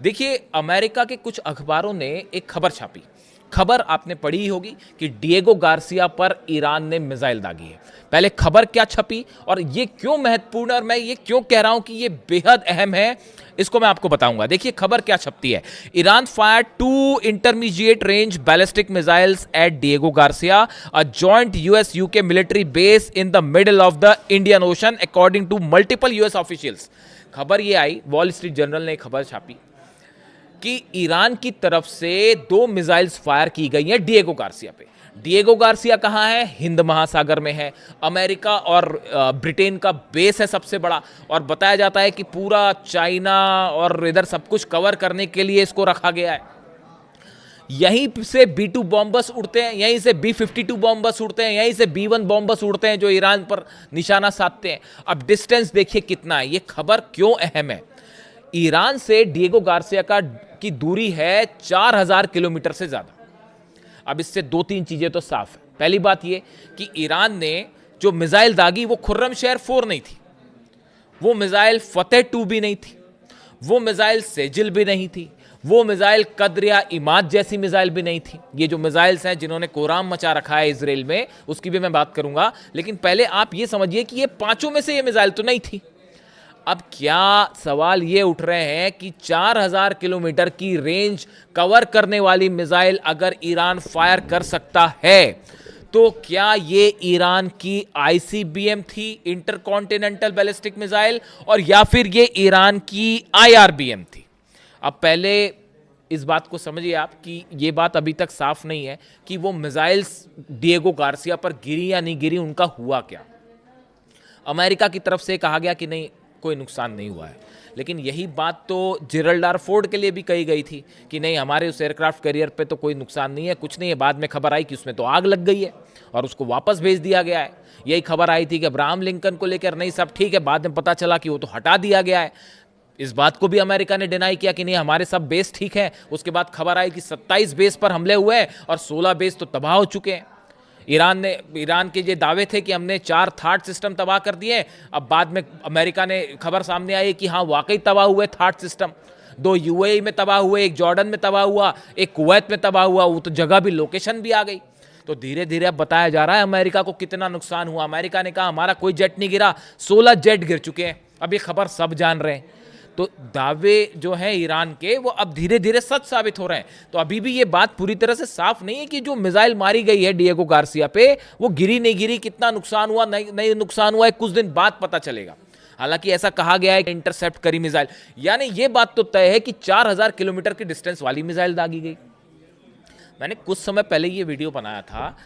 देखिए, अमेरिका के कुछ अखबारों ने एक खबर छापी। खबर आपने पढ़ी ही होगी कि डिएगो गार्सिया पर ईरान ने मिसाइल दागी है। पहले खबर क्या छपी और ये क्यों महत्वपूर्ण है और मैं ये क्यों कह रहा हूं कि ये बेहद अहम है, इसको मैं आपको बताऊंगा। देखिए खबर क्या छपती है। Iran fire 2 intermediate range ballistic missiles at Diego Garcia, a joint US UK military base in the middle of the Indian Ocean, according to multiple US officials. खबर ये आई, वॉल स्ट्रीट जर्नल ने खबर छापी कि ईरान की तरफ से 2 missiles fire की गई हैं डिएगो गार्सिया पे। डिएगो गार्सिया कहाँ है? हिंद महासागर में है। अमेरिका और ब्रिटेन का बेस है सबसे बड़ा, और बताया जाता है कि पूरा चाइना और इधर सब कुछ कवर करने के लिए इसको रखा गया है। यहीं से B-2 बॉम्बर्स उड़ते हैं, यहीं से B-52 बॉम्बर्स उड़ते हैं, यहीं से B-1 बॉम्बर्स उड़ते हैं जो ईरान पर निशाना साधते हैं। अब डिस्टेंस देखिए कितना है। ये खबर क्यों अहम है? ईरान से डिएगो गार्सिया की दूरी है 4000 किलोमीटर से ज्यादा। अब इससे 2-3 चीजें तो साफ है। पहली बात यह कि ईरान ने जो मिसाइल दागी वो खुर्रमशहर 4 नहीं थी, वो मिसाइल फतेह 2 भी नहीं थी, वो मिसाइल सेजिल भी नहीं थी, वो मिसाइल कद्र या इमाद जैसी मिसाइल भी नहीं थी। ये जो मिसाइल्स हैं जिन्होंने कोराम मचा रखा है इजराइल में, उसकी भी मैं बात करूंगा, लेकिन पहले आप ये समझिए कि ये 5 में से ये मिसाइल तो नहीं थी। अब क्या सवाल ये उठ रहे हैं कि 4000 किलोमीटर की रेंज कवर करने वाली मिसाइल अगर ईरान फायर कर सकता है तो क्या ये ईरान की आईसीबीएम थी, इंटरकॉन्टिनेंटल बैलिस्टिक मिसाइल, और या फिर ये ईरान की आईआरबीएम थी? अब पहले इस बात को समझिए आप कि ये बात अभी तक साफ नहीं है कि वो मिसाइल्स डिएगो गार्सिया पर गिरी या नहीं गिरी, उनका हुआ क्या। अमेरिका की तरफ से कहा गया कि नहीं, कोई नुकसान नहीं हुआ है, लेकिन यही बात तो जेरल्ड आर फोर्ड के लिए भी कही गई थी कि नहीं, हमारे उस एयरक्राफ्ट कैरियर पे तो कोई नुकसान नहीं है, कुछ नहीं है। बाद में खबर आई कि उसमें तो आग लग गई है और उसको वापस भेज दिया गया है। यही खबर आई थी कि अब्राहम लिंकन को लेकर नहीं, सब ठीक है, बाद में पता चला कि वो तो हटा दिया गया है। इस बात को भी अमेरिका ने डिनाई किया कि नहीं, हमारे सब बेस ठीक है। उसके बाद खबर आई कि 27 बेस पर हमले हुए हैं और 16 बेस तो तबाह हो चुके हैं। ईरान के ये दावे थे कि हमने 4 थार्ड सिस्टम तबाह कर दिए। अब बाद में अमेरिका ने खबर सामने आई कि हाँ, वाकई तबाह हुए थार्ड सिस्टम। 2 यूएई में तबाह हुए, 1 जॉर्डन में तबाह हुआ, 1 कुवैत में तबाह हुआ। वो तो जगह भी, लोकेशन भी आ गई। तो धीरे धीरे अब बताया जा रहा है अमेरिका को कितना नुकसान हुआ। अमेरिका ने कहा हमारा कोई जेट नहीं गिरा, 16 जेट गिर चुके हैं। अब ये खबर सब जान रहे हैं। तो दावे जो हैं ईरान के, वो अब धीरे धीरे सच साबित हो रहे हैं। तो अभी भी ये बात पूरी तरह से साफ नहीं है कि जो मिसाइल मारी गई है डिएगो गार्सिया पे, वो गिरी नहीं गिरी, कितना नुकसान हुआ नहीं नुकसान हुआ है, कुछ दिन बाद पता चलेगा। हालांकि ऐसा कहा गया है कि इंटरसेप्ट करी मिसाइल, यानी ये बात तो तय है कि 4000 किलोमीटर की डिस्टेंस वाली मिसाइल दागी गई। मैंने कुछ समय पहले ये वीडियो बनाया था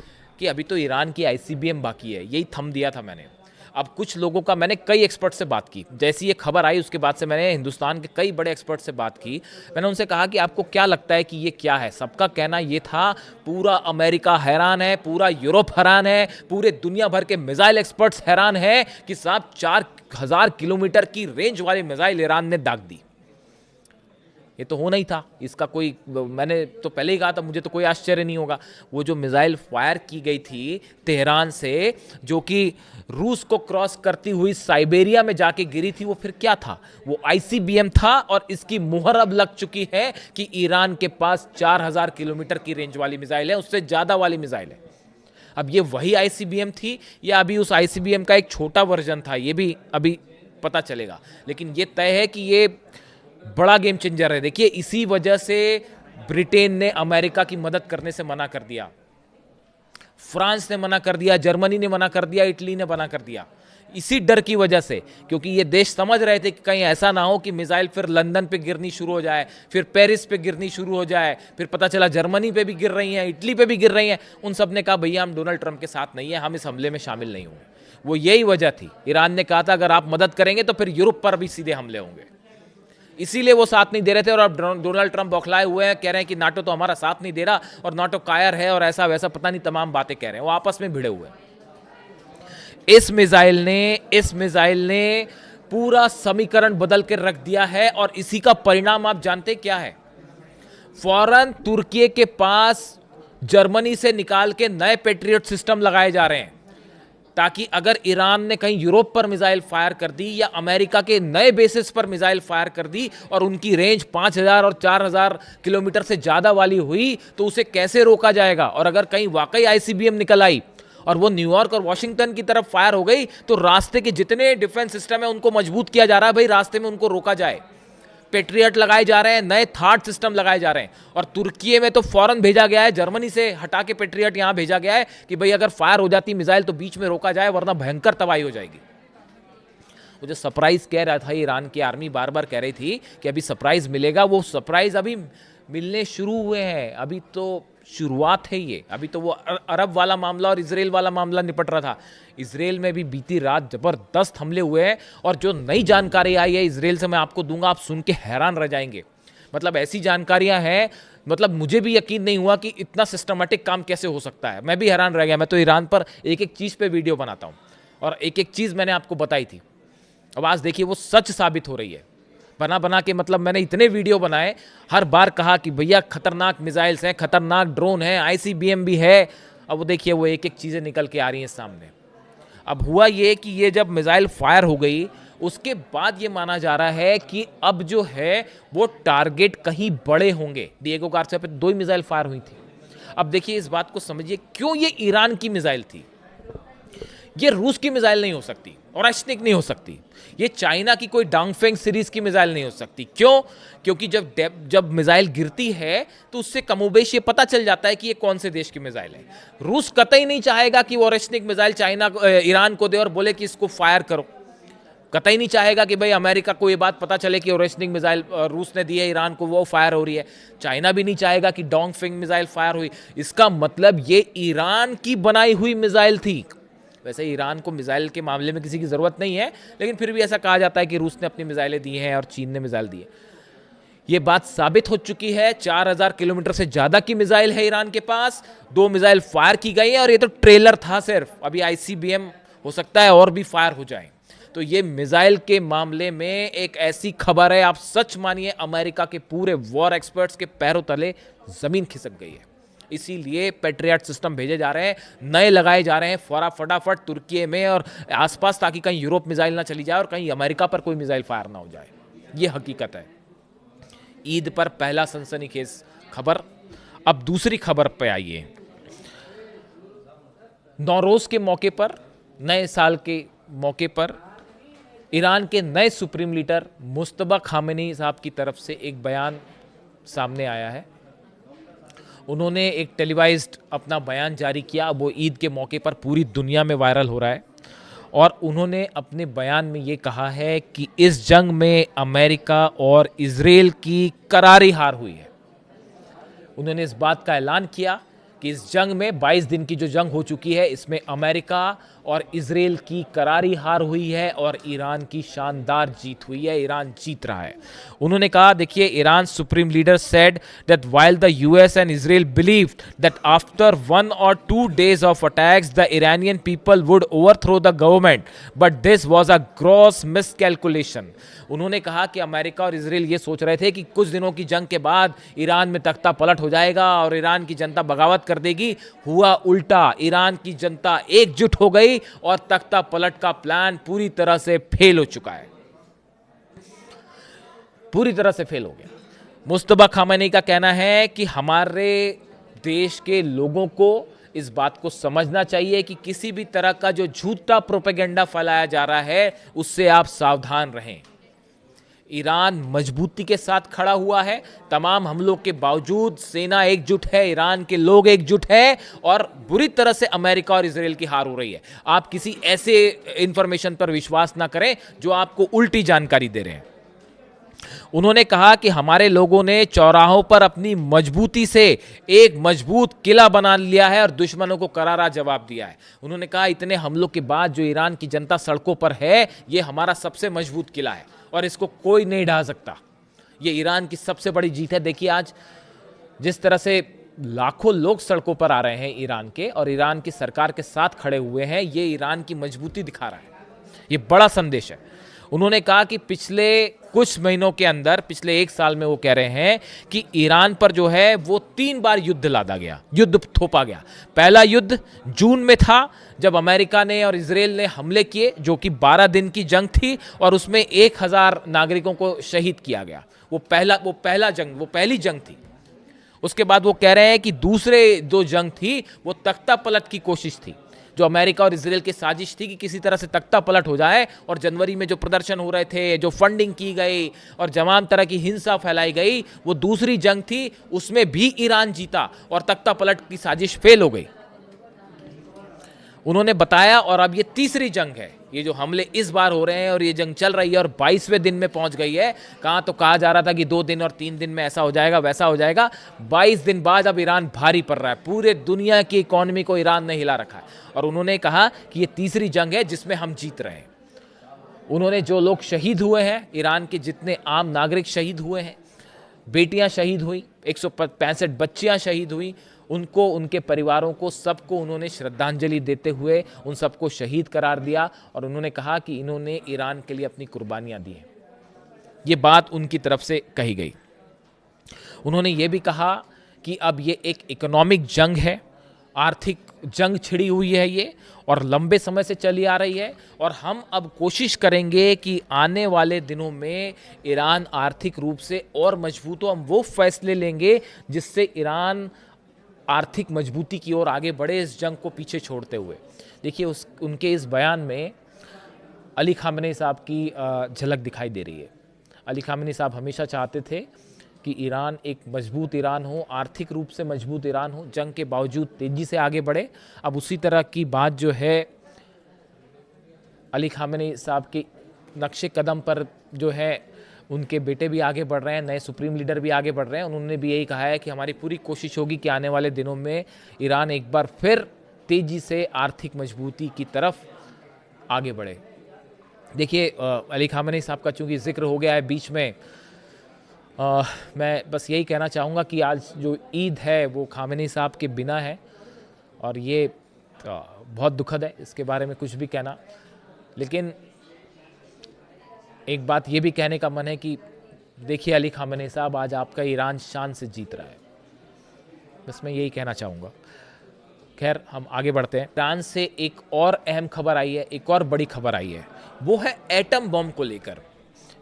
कि अभी तो ईरान की आईसीबीएम बाकी है, यही थंब दिया था मैंने। अब कुछ लोगों का, मैंने कई एक्सपर्ट से बात की, जैसी ये खबर आई उसके बाद से मैंने हिंदुस्तान के कई बड़े एक्सपर्ट से बात की। मैंने उनसे कहा कि आपको क्या लगता है कि ये क्या है। सबका कहना ये था, पूरा अमेरिका हैरान है, पूरा यूरोप हैरान है, पूरे दुनिया भर के मिसाइल एक्सपर्ट्स हैरान है कि साहब 4000 किलोमीटर की रेंज वाली मिसाइल ईरान ने दाग दी। ये तो होना ही था, इसका कोई, मैंने तो पहले ही कहा था, मुझे तो कोई आश्चर्य नहीं होगा। वो जो मिसाइल फायर की गई थी तेहरान से, जो कि रूस को क्रॉस करती हुई साइबेरिया में जाके गिरी थी, वो फिर क्या था? वो आईसीबीएम था, और इसकी मुहर अब लग चुकी है कि ईरान के पास 4000 किलोमीटर की रेंज वाली मिसाइल है, उससे ज्यादा वाली मिसाइल है। अब ये वही आईसीबीएम थी या अभी उस आईसीबीएम का एक छोटा वर्जन था, ये भी अभी पता चलेगा। लेकिन ये तय है कि ये बड़ा गेम चेंजर है। देखिए, इसी वजह से ब्रिटेन ने अमेरिका की मदद करने से मना कर दिया, फ्रांस ने मना कर दिया, जर्मनी ने मना कर दिया, इटली ने मना कर दिया, इसी डर की वजह से। क्योंकि ये देश समझ रहे थे कि कहीं ऐसा ना हो कि मिसाइल फिर लंदन पे गिरनी शुरू हो जाए, फिर पेरिस पे गिरनी शुरू हो जाए, फिर पता चला जर्मनी पे भी गिर रही हैं, इटली पे भी गिर रही हैं। उन सब ने कहा भैया हम डोनाल्ड ट्रंप के साथ नहीं है, हम इस हमले में शामिल नहीं होंगे। वो यही वजह थी। ईरान ने कहा था अगर आप मदद करेंगे तो फिर यूरोप पर भी सीधे हमले होंगे, इसीलिए वो साथ नहीं दे रहे थे। और अब डोनाल्ड ट्रंप बौखलाए हुए हैं, कह रहे हैं कि नाटो तो हमारा साथ नहीं दे रहा और नाटो कायर है और ऐसा वैसा पता नहीं तमाम बातें कह रहे हैं। वो आपस में भिड़े हुए हैं। इस मिसाइल ने पूरा समीकरण बदल के रख दिया है, और इसी का परिणाम आप जानते क्या है? फौरन तुर्की के पास जर्मनी से निकाल के नए पेट्रियट सिस्टम लगाए जा रहे हैं। ताकि अगर ईरान ने कहीं यूरोप पर मिसाइल फायर कर दी या अमेरिका के नए बेसिस पर मिसाइल फायर कर दी और उनकी रेंज 5000 और 4000 किलोमीटर से ज़्यादा वाली हुई तो उसे कैसे रोका जाएगा। और अगर कहीं वाकई आईसीबीएम निकल आई और वो न्यूयॉर्क और वॉशिंगटन की तरफ फायर हो गई तो रास्ते के जितने डिफेंस सिस्टम है उनको मजबूत किया जा रहा है, भाई रास्ते में उनको रोका जाए। पेट्रियट लगाए जा रहे हैं, नए थार्ड सिस्टम लगाए जा रहे हैं। और तुर्की में तो फौरन भेजा गया है, जर्मनी से हटा के पेट्रियट यहां भेजा गया है कि भाई अगर फायर हो जाती मिसाइल तो बीच में रोका जाए वरना भयंकर तबाही हो जाएगी। वो जो सरप्राइज कह रहा था ईरान की आर्मी बार बार कह रही थी कि अभी सरप्राइज मिलेगा, वो सरप्राइज अभी मिलने शुरू हुए हैं। अभी तो शुरुआत है ये। अभी तो वो अरब वाला मामला और इजराइल वाला मामला निपट रहा था। इजराइल में भी बीती रात जबरदस्त हमले हुए हैं और जो नई जानकारी आई है इजराइल से मैं आपको दूंगा, आप सुन के हैरान रह जाएंगे। मतलब ऐसी जानकारियां हैं, मतलब मुझे भी यकीन नहीं हुआ कि इतना सिस्टमेटिक काम कैसे हो सकता है। मैं भी हैरान रह गया। मैं तो ईरान पर एक एक चीज़ पे वीडियो बनाता हूँ और एक एक चीज़ मैंने आपको बताई थी। अब आज देखिए वो सच साबित हो रही है। बना बना के मतलब मैंने इतने वीडियो बनाए, हर बार कहा कि भैया खतरनाक मिसाइल्स हैं, खतरनाक ड्रोन है, आईसीबीएम भी है। अब वो देखिए वो एक एक चीज़ें निकल के आ रही हैं सामने। अब हुआ ये कि ये जब मिसाइल फायर हो गई उसके बाद ये माना जा रहा है कि अब जो है वो टारगेट कहीं बड़े होंगे। डिएगो गार्सिया पे 2 ही मिसाइल फायर हुई थी। अब देखिए इस बात को समझिए, क्यों ये ईरान की मिसाइल थी, ये रूस की मिसाइल नहीं हो सकती और एशनिक नहीं हो सकती, ये चाइना की कोई डांगफेंग सीरीज की मिसाइल नहीं हो सकती। क्यों? क्योंकि जब मिसाइल गिरती है तो उससे कमोबेश ये पता चल जाता है कि ये कौन से देश की मिसाइल है। रूस कतई नहीं चाहेगा कि वो एशनिक मिसाइल चाइना ईरान को दे और बोले कि इसको फायर करो। कतई नहीं चाहेगा कि भाई अमेरिका को ये बात पता चले कि ओरेस्निक मिसाइल रूस ने दी है ईरान को, वो फायर हो रही है। चाइना भी नहीं चाहेगा कि डोंगफिंग मिसाइल फायर हुई। इसका मतलब ये ईरान की बनाई हुई मिसाइल थी। वैसे ईरान को मिसाइल के मामले में किसी की ज़रूरत नहीं है, लेकिन फिर भी ऐसा कहा जाता है कि रूस ने अपनी मिसाइलें दी हैं और चीन ने मिसाइल दी है। ये बात साबित हो चुकी है। 4000 किलोमीटर से ज़्यादा की मिसाइल है ईरान के पास। 2 मिसाइल फायर की गई है और ये तो ट्रेलर था सिर्फ। अभी आईसीबीएम हो सकता है और भी फायर हो जाए। तो ये मिसाइल के मामले में एक ऐसी खबर है, आप सच मानिए अमेरिका के पूरे वॉर एक्सपर्ट्स के पैरों तले ज़मीन खिसक गई है। इसीलिए पेट्रियट सिस्टम भेजे जा रहे हैं, नए लगाए जा रहे हैं फटाफट तुर्की में और आसपास, ताकि कहीं यूरोप मिसाइल ना चली जाए और कहीं अमेरिका पर कोई मिसाइल फायर ना हो जाए। ये हकीकत है। ईद पर पहला सनसनीखेज खबर। अब दूसरी खबर पे आइए। नौरोज के मौके पर, नए साल के मौके पर ईरान के नए सुप्रीम लीडर मुस्तबा खामेनी साहब की तरफ से एक बयान सामने आया है। उन्होंने एक टेलीवाइज्ड अपना बयान जारी किया। वो ईद के मौके पर पूरी दुनिया में वायरल हो रहा है और उन्होंने अपने बयान में ये कहा है कि इस जंग में अमेरिका और इजराइल की करारी हार हुई है। उन्होंने इस बात का ऐलान किया कि इस जंग में 22 दिन की जो जंग हो चुकी है इसमें अमेरिका और इजराइल की करारी हार हुई है और ईरान की शानदार जीत हुई है। ईरान जीत रहा है। उन्होंने कहा, देखिए, Iran supreme leader said that while the US and Israel believed that after 1 or 2 days of attacks the Iranian people would overthrow the government, but this was a gross miscalculation। उन्होंने कहा कि America और Israel ये सोच रहे थे कि कुछ दिनों की जंग के बाद ईरान में तख्ता पलट हो जाएगा और ईरान की जनता बगावत कर देगी। हुआ उल्टा। ईरान की जनता एकजुट हो गई और तख्ता पलट का प्लान पूरी तरह से फेल हो चुका है। पूरी तरह से फेल हो गया। मुस्तबा खामेनी का कहना है कि हमारे देश के लोगों को इस बात को समझना चाहिए कि किसी भी तरह का जो झूठा प्रोपेगेंडा फैलाया जा रहा है उससे आप सावधान रहें। ईरान मजबूती के साथ खड़ा हुआ है। तमाम हमलों के बावजूद सेना एकजुट है, ईरान के लोग एकजुट हैं और बुरी तरह से अमेरिका और इजराइल की हार हो रही है। आप किसी ऐसे इंफॉर्मेशन पर विश्वास ना करें जो आपको उल्टी जानकारी दे रहे हैं। उन्होंने कहा कि हमारे लोगों ने चौराहों पर अपनी मजबूती से एक मजबूत किला बना लिया है और दुश्मनों को करारा जवाब दिया है। उन्होंने कहा, इतने हमलों के बाद जो ईरान की जनता सड़कों पर है, ये हमारा सबसे मजबूत किला है और इसको कोई नहीं ढा सकता। ये ईरान की सबसे बड़ी जीत है। देखिए आज जिस तरह से लाखों लोग सड़कों पर आ रहे हैं ईरान के और ईरान की सरकार के साथ खड़े हुए हैं, ये ईरान की मजबूती दिखा रहा है। ये बड़ा संदेश है। उन्होंने कहा कि पिछले कुछ महीनों के अंदर, पिछले 1 साल में वो कह रहे हैं कि ईरान पर जो है वो 3 बार युद्ध लादा गया, युद्ध थोपा गया। पहला युद्ध जून में था जब अमेरिका ने और इजराइल ने हमले किए, जो कि 12 दिन की जंग थी और उसमें 1000 नागरिकों को शहीद किया गया। वो पहली जंग थी। उसके बाद वो कह रहे हैं कि दूसरे जो जंग थी वो तख्ता पलट की कोशिश थी, जो अमेरिका और इजराइल की साजिश थी कि किसी तरह से तख्ता पलट हो जाए, और जनवरी में जो प्रदर्शन हो रहे थे, जो फंडिंग की गई और तमाम तरह की हिंसा फैलाई गई, वो दूसरी जंग थी। उसमें भी ईरान जीता और तख्ता पलट की साजिश फेल हो गई, उन्होंने बताया। और अब ये तीसरी जंग है, ये जो हमले इस बार हो रहे हैं और ये जंग चल रही है और 22वें दिन में पहुंच गई है। कहाँ तो कहा जा रहा था कि 2 दिन और 3 दिन में ऐसा हो जाएगा, वैसा हो जाएगा। 22 दिन बाद अब ईरान भारी पड़ रहा है, पूरे दुनिया की इकोनॉमी को ईरान ने हिला रखा है। और उन्होंने कहा कि ये तीसरी जंग है जिसमें हम जीत रहे हैं। उन्होंने जो लोग शहीद हुए हैं, ईरान के जितने आम नागरिक शहीद हुए हैं, बेटियां शहीद हुई, 165 बच्चियां शहीद हुई, उनको, उनके परिवारों को, सबको उन्होंने श्रद्धांजलि देते हुए उन सबको शहीद करार दिया। और उन्होंने कहा कि इन्होंने ईरान के लिए अपनी कुर्बानियां दी हैं। ये बात उनकी तरफ से कही गई। उन्होंने ये भी कहा कि अब ये एक इकोनॉमिक जंग है, आर्थिक जंग छिड़ी हुई है ये, और लंबे समय से चली आ रही है। और हम अब कोशिश करेंगे कि आने वाले दिनों में ईरान आर्थिक रूप से और मजबूत हो। हम वो फैसले लेंगे जिससे ईरान आर्थिक मजबूती की ओर आगे बढ़े, इस जंग को पीछे छोड़ते हुए। देखिए, उनके इस बयान में अली खामेनी साहब की झलक दिखाई दे रही है। अली खामेनी साहब हमेशा चाहते थे कि ईरान एक मजबूत ईरान हो, आर्थिक रूप से मजबूत ईरान हो, जंग के बावजूद तेजी से आगे बढ़े। अब उसी तरह की बात जो है अली खामेनी साहब के नक्शे कदम पर जो है उनके बेटे भी आगे बढ़ रहे हैं, नए सुप्रीम लीडर भी आगे बढ़ रहे हैं। उन्होंने भी यही कहा है कि हमारी पूरी कोशिश होगी कि आने वाले दिनों में ईरान एक बार फिर तेजी से आर्थिक मजबूती की तरफ आगे बढ़े। देखिए, अली खामेनी साहब का चूंकि जिक्र हो गया है बीच में, मैं बस यही कहना चाहूँगा कि आज जो ईद है वो खामेनी साहब के बिना है, और ये बहुत दुखद है इसके बारे में कुछ भी कहना। लेकिन एक बात ये भी कहने का मन है कि देखिए अली खामेनी साहब, आज आपका ईरान शान से जीत रहा है। बस मैं यही कहना चाहूँगा। खैर, हम आगे बढ़ते हैं। ईरान से एक और अहम खबर आई है, एक और बड़ी खबर आई है, वो है एटम बम को लेकर।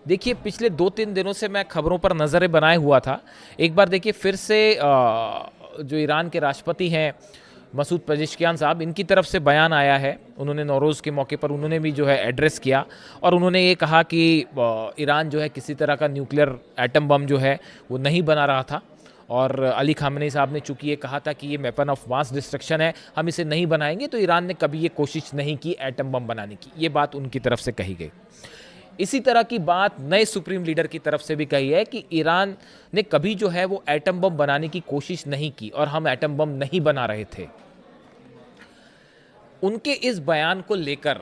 देखिए, पिछले 2-3 दिनों से मैं खबरों पर नज़रें बनाए हुआ था। एक बार देखिए फिर से जो ईरान के राष्ट्रपति हैं मसूद पेजेश्कियान साहब, इनकी तरफ से बयान आया है। उन्होंने नौरोज़ के मौके पर उन्होंने भी जो है एड्रेस किया, और उन्होंने ये कहा कि ईरान जो है किसी तरह का न्यूक्लियर एटम बम जो है वो नहीं बना रहा था। और अली खामेनी साहब ने चूंकि ये कहा था कि ये वेपन ऑफ मास डिस्ट्रक्शन है, हम इसे नहीं बनाएंगे, तो ईरान ने कभी ये कोशिश नहीं की एटम बम बनाने की। ये बात उनकी तरफ से कही गई। इसी तरह की बात नए सुप्रीम लीडर की तरफ से भी कही है कि ईरान ने कभी जो है वो एटम बम बनाने की कोशिश नहीं की और हम एटम बम नहीं बना रहे थे। उनके इस बयान को लेकर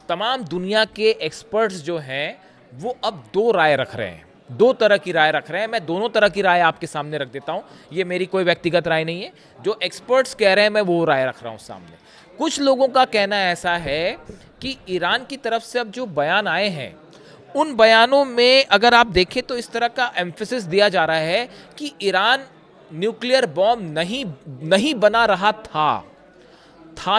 तमाम दुनिया के एक्सपर्ट्स जो हैं वो अब 2 राय रख रहे हैं, 2 तरह की राय रख रहे हैं। मैं दोनों तरह की राय आपके सामने रख देता हूं। ये मेरी कोई व्यक्तिगत राय नहीं है, जो एक्सपर्ट्स कह रहे हैं मैं वो राय रख रहा हूं सामने। कुछ लोगों का कहना ऐसा है कि ईरान की तरफ से अब जो बयान आए हैं, उन बयानों में अगर आप देखें तो इस तरह का एम्फेसिस दिया जा रहा है कि ईरान न्यूक्लियर बॉम्ब नहीं बना रहा था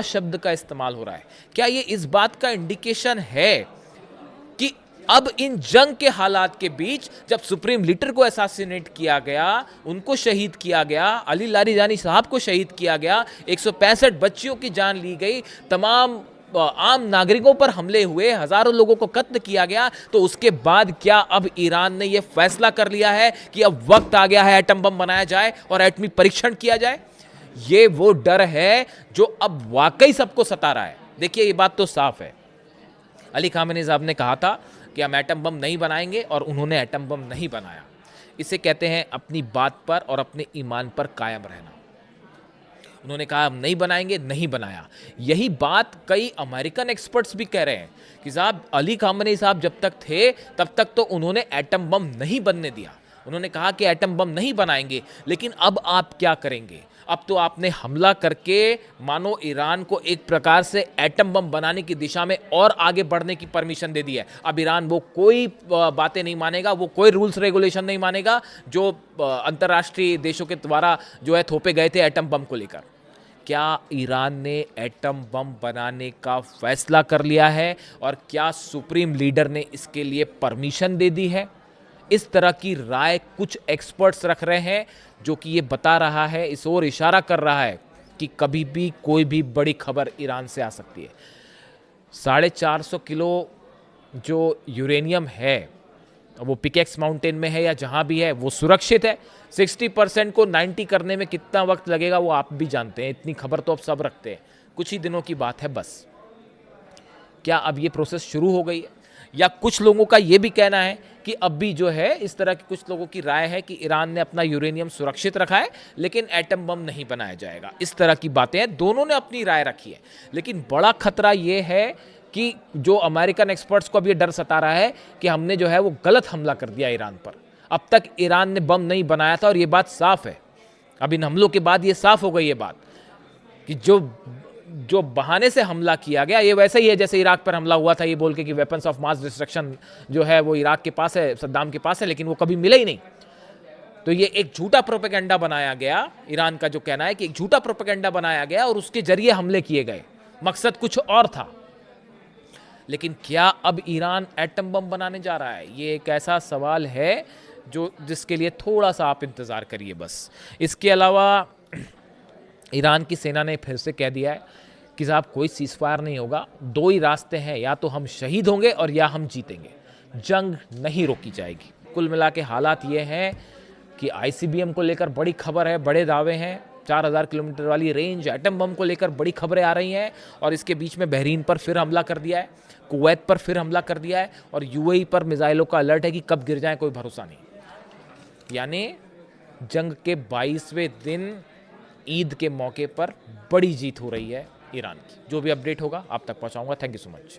शब्द का इस्तेमाल हो रहा है। क्या ये इस बात का इंडिकेशन है कि अब इन जंग के हालात के बीच, जब सुप्रीम लीडर को असैसिनेट किया गया, उनको शहीद किया गया, अली लारिजानी साहब को शहीद किया गया, 165 बच्चियों की जान ली गई, तमाम आम नागरिकों पर हमले हुए, हजारों लोगों को कत्ल किया गया, तो उसके बाद क्या अब ईरान ने यह फैसला कर लिया है कि अब वक्त आ गया है एटम बम बनाया जाए और एटमी परीक्षण किया जाए? ये वो डर है जो अब वाकई सबको सता रहा है। देखिए, ये बात तो साफ है। अली खामेनी साहब ने कहा था कि हम एटम बम नहीं बनाएंगे, और उन्होंने एटम बम नहीं बनाया। इसे कहते हैं अपनी बात पर और अपने ईमान पर कायम रहना। उन्होंने कहा हम नहीं बनाएंगे, नहीं बनाया। यही बात कई अमेरिकन एक्सपर्ट्स भी कह रहे हैं कि साहब, अली खामेनी साहब जब तक थे तब तक तो उन्होंने एटम बम नहीं बनने दिया। उन्होंने कहा कि एटम बम नहीं बनाएंगे, लेकिन अब आप क्या करेंगे? अब तो आपने हमला करके मानो ईरान को एक प्रकार से एटम बम बनाने की दिशा में और आगे बढ़ने की परमिशन दे दी है। अब ईरान वो कोई बातें नहीं मानेगा, वो कोई रूल्स रेगुलेशन नहीं मानेगा जो अंतर्राष्ट्रीय देशों के द्वारा जो है थोपे गए थे एटम बम को लेकर। क्या ईरान ने एटम बम बनाने का फैसला कर लिया है और क्या सुप्रीम लीडर ने इसके लिए परमिशन दे दी है? इस तरह की राय कुछ एक्सपर्ट्स रख रहे हैं, जो कि ये बता रहा है, इस ओर इशारा कर रहा है कि कभी भी कोई भी बड़ी खबर ईरान से आ सकती है। 450 किलो जो यूरेनियम है वो पिकेक्स माउंटेन में है या जहां भी है वो सुरक्षित है। 60% को 90 करने में कितना वक्त लगेगा वो आप भी जानते हैं, इतनी खबर तो अब सब रखते हैं, कुछ ही दिनों की बात है बस। क्या अब ये प्रोसेस शुरू हो गई है? या कुछ लोगों का ये भी कहना है कि अब भी जो है इस तरह की कुछ लोगों की राय है कि ईरान ने अपना यूरेनियम सुरक्षित रखा है लेकिन एटम बम नहीं बनाया जाएगा। इस तरह की बातें हैं, दोनों ने अपनी राय रखी है। लेकिन बड़ा खतरा ये है कि जो अमेरिकन एक्सपर्ट्स को अब ये डर सता रहा है कि हमने जो है वो गलत हमला कर दिया ईरान पर। अब तक ईरान ने बम नहीं बनाया था और ये बात साफ है। अब इन हमलों के बाद ये साफ हो गई ये बात कि जो बहाने से हमला किया गया ये वैसे ही है जैसे इराक पर हमला हुआ था, ये बोल के कि वेपन्स ऑफ मास डिस्ट्रक्शन जो है वो इराक के पास है, सद्दाम के पास है, लेकिन वो कभी मिले ही नहीं। तो ये एक झूठा प्रोपेगेंडा बनाया गया। ईरान का जो कहना है कि एक झूठा प्रोपेगेंडा बनाया गया और उसके जरिए हमले किए गए, मकसद कुछ और था। लेकिन क्या अब ईरान एटम बम बनाने जा रहा है? ये एक ऐसा सवाल है जिसके लिए थोड़ा सा आप इंतज़ार करिए बस। इसके अलावा ईरान की सेना ने फिर से कह दिया है कि साहब कोई सीज़फायर नहीं होगा, दो ही रास्ते हैं, या तो हम शहीद होंगे और या हम जीतेंगे, जंग नहीं रोकी जाएगी। कुल मिला के हालात ये हैं कि आईसीबीएम को लेकर बड़ी खबर है, बड़े दावे हैं, 4000 किलोमीटर वाली रेंज, एटम बम को लेकर बड़ी खबरें आ रही हैं, और इसके बीच में बहरीन पर फिर हमला कर दिया है, कुवैत पर फिर हमला कर दिया है, और यूएई पर मिसाइलों का अलर्ट है कि कब गिर जाए कोई भरोसा नहीं। यानी जंग के 22वें दिन ईद के मौके पर बड़ी जीत हो रही है ईरान की। जो भी अपडेट होगा आप तक पहुंचाऊंगा। Thank you so much.